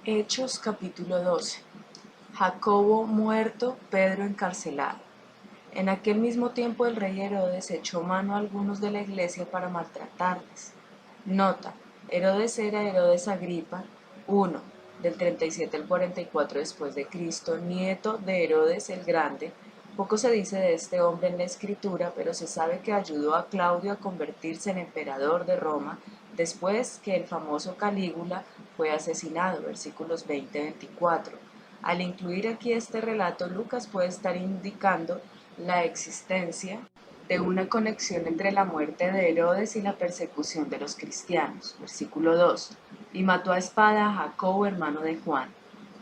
Hechos capítulo 12. Jacobo muerto, Pedro encarcelado. En aquel mismo tiempo el rey Herodes echó mano a algunos de la iglesia para maltratarles. Nota: Herodes era Herodes Agripa I, del 37 al 44 después de Cristo, nieto de Herodes el Grande. Poco se dice de este hombre en la escritura, pero se sabe que ayudó a Claudio a convertirse en emperador de Roma después que el famoso Calígula fue asesinado, versículos 20-24. Al incluir aquí este relato, Lucas puede estar indicando la existencia de una conexión entre la muerte de Herodes y la persecución de los cristianos. Versículo 2. Y mató a espada a Jacobo, hermano de Juan.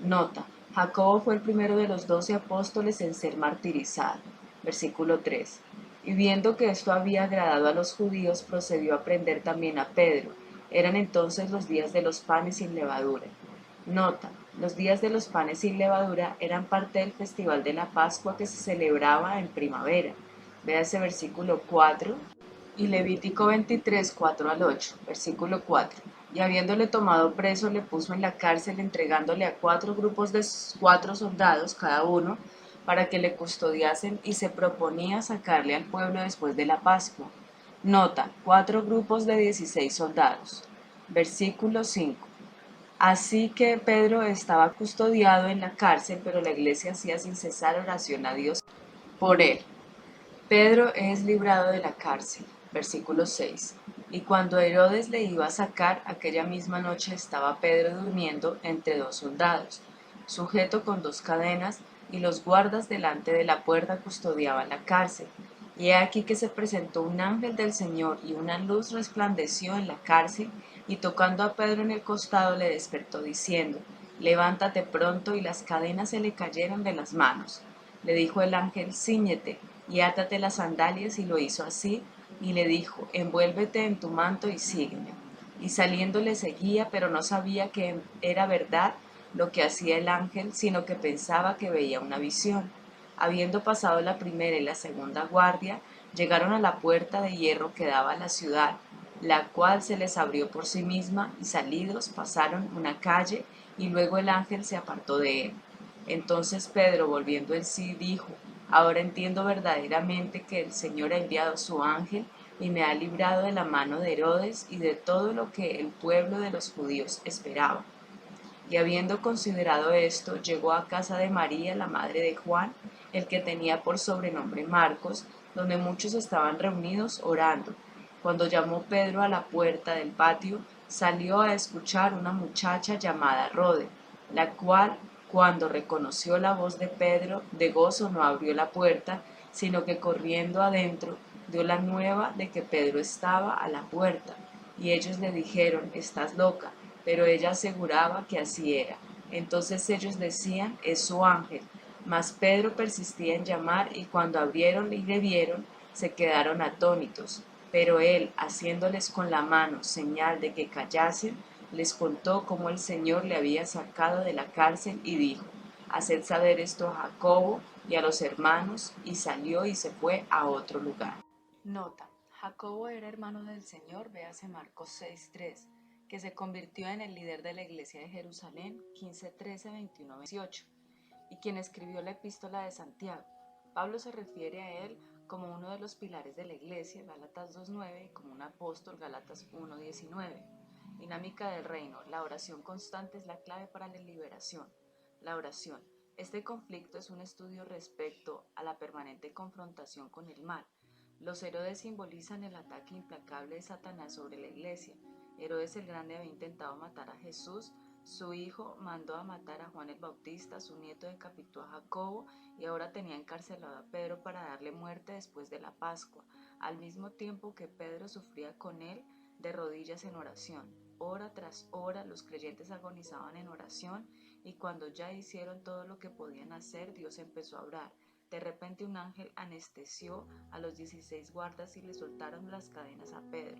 Nota: Jacobo fue el primero de los 12 apóstoles en ser martirizado. Versículo 3. Y viendo que esto había agradado a los judíos, procedió a prender también a Pedro. Eran entonces los días de los panes sin levadura. Nota: los días de los panes sin levadura eran parte del festival de la Pascua que se celebraba en primavera. Véase versículo 4 y Levítico 23, 4 al 8. Versículo 4. Y habiéndole tomado preso, le puso en la cárcel, entregándole a 4 grupos de 4 soldados cada uno, para que le custodiasen, y se proponía sacarle al pueblo después de la Pascua. Nota: 4 grupos de 16 soldados. Versículo 5. Así que Pedro estaba custodiado en la cárcel, pero la iglesia hacía sin cesar oración a Dios por él. Pedro es librado de la cárcel. Versículo 6. Y cuando Herodes le iba a sacar, aquella misma noche estaba Pedro durmiendo entre 2 soldados, sujeto con 2 cadenas, y los guardas delante de la puerta custodiaban la cárcel. Y he aquí que se presentó un ángel del Señor, y una luz resplandeció en la cárcel, y tocando a Pedro en el costado le despertó diciendo: Levántate pronto. Y las cadenas se le cayeron de las manos. Le dijo el ángel: Cíñete y átate las sandalias, y lo hizo así, y le dijo: Envuélvete en tu manto y sígueme. Y saliendo le seguía, pero no sabía que era verdad lo que hacía el ángel, sino que pensaba que veía una visión. Habiendo pasado la primera y la segunda guardia, llegaron a la puerta de hierro que daba a la ciudad, la cual se les abrió por sí misma, y salidos pasaron una calle, y luego el ángel se apartó de él. Entonces Pedro, volviendo en sí, dijo: Ahora entiendo verdaderamente que el Señor ha enviado su ángel y me ha librado de la mano de Herodes y de todo lo que el pueblo de los judíos esperaba. Y habiendo considerado esto, llegó a casa de María, la madre de Juan, el que tenía por sobrenombre Marcos, donde muchos estaban reunidos orando. Cuando llamó Pedro a la puerta del patio, salió a escuchar una muchacha llamada Rode, la cual, cuando reconoció la voz de Pedro, de gozo no abrió la puerta, sino que corriendo adentro dio la nueva de que Pedro estaba a la puerta. Y ellos le dijeron: Estás loca. Pero ella aseguraba que así era. Entonces ellos decían: Es su ángel. Mas Pedro persistía en llamar, y cuando abrieron y le vieron, se quedaron atónitos. Pero él, haciéndoles con la mano señal de que callasen, les contó cómo el Señor le había sacado de la cárcel, y dijo: Haced saber esto a Jacobo y a los hermanos, y salió y se fue a otro lugar. Nota: Jacobo era hermano del Señor, véase Marcos 6:3, que se convirtió en el líder de la iglesia de Jerusalén, 15:13-21-28, y quien escribió la epístola de Santiago. Pablo se refiere a él como uno de los pilares de la iglesia, Gálatas 2:9, y como un apóstol, Gálatas 1:19. Dinámica del reino: la oración constante es la clave para la liberación. La oración. Este conflicto es un estudio respecto a la permanente confrontación con el mal. Los Herodes simbolizan el ataque implacable de Satanás sobre la iglesia. Herodes el Grande había intentado matar a Jesús, su hijo mandó a matar a Juan el Bautista, su nieto decapitó a Jacobo, y ahora tenía encarcelado a Pedro para darle muerte después de la Pascua, al mismo tiempo que Pedro sufría con él de rodillas en oración. Hora tras hora los creyentes agonizaban en oración, y cuando ya hicieron todo lo que podían hacer, Dios empezó a obrar. De repente un ángel anestesió a los 16 guardas y le soltaron las cadenas a Pedro.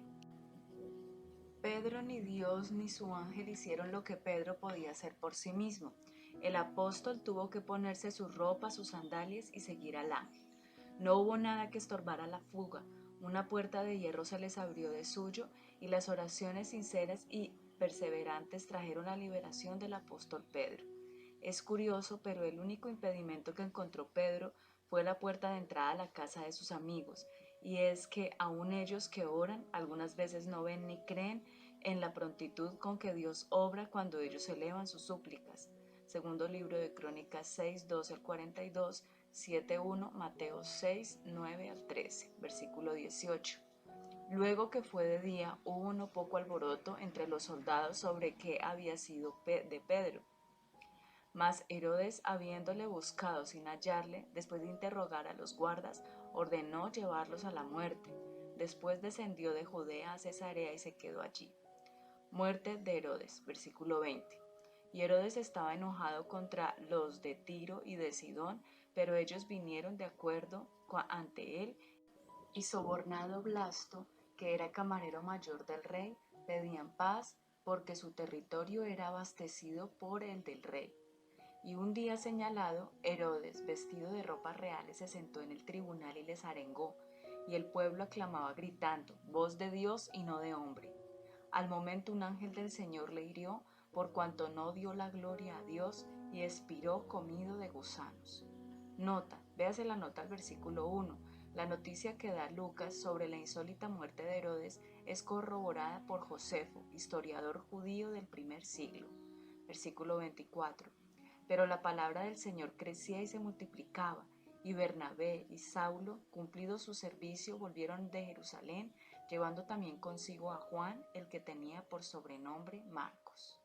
Pedro, ni Dios ni su ángel hicieron lo que Pedro podía hacer por sí mismo. El apóstol tuvo que ponerse su ropa, sus sandalias, y seguir al ángel. No hubo nada que estorbara la fuga. Una puerta de hierro se les abrió de suyo, y las oraciones sinceras y perseverantes trajeron la liberación del apóstol Pedro. Es curioso, pero el único impedimento que encontró Pedro fue la puerta de entrada a la casa de sus amigos, y es que aun ellos que oran algunas veces no ven ni creen en la prontitud con que Dios obra cuando ellos elevan sus súplicas. Segundo libro de Crónicas 6, 12 al 42, 7, 1, Mateo 6, 9 al 13, versículo 18. Luego que fue de día, hubo no poco alboroto entre los soldados sobre qué había sido de Pedro. Mas Herodes, habiéndole buscado sin hallarle, después de interrogar a los guardas, ordenó llevarlos a la muerte. Después descendió de Judea a Cesarea y se quedó allí. Muerte de Herodes, versículo 20. Y Herodes estaba enojado contra los de Tiro y de Sidón, pero ellos vinieron de acuerdo ante él, y sobornado Blasto, que era camarero mayor del rey, pedían paz, porque su territorio era abastecido por el del rey. Y un día señalado, Herodes, vestido de ropas reales, se sentó en el tribunal y les arengó, y el pueblo aclamaba gritando, voz de Dios y no de hombre. Al momento un ángel del Señor le hirió, por cuanto no dio la gloria a Dios, y expiró comido de gusanos. Nota, véase la nota al versículo 1. La noticia que da Lucas sobre la insólita muerte de Herodes es corroborada por Josefo, historiador judío del primer siglo. Versículo 24. Pero la palabra del Señor crecía y se multiplicaba, y Bernabé y Saulo, cumplido su servicio, volvieron de Jerusalén, llevando también consigo a Juan, el que tenía por sobrenombre Marcos.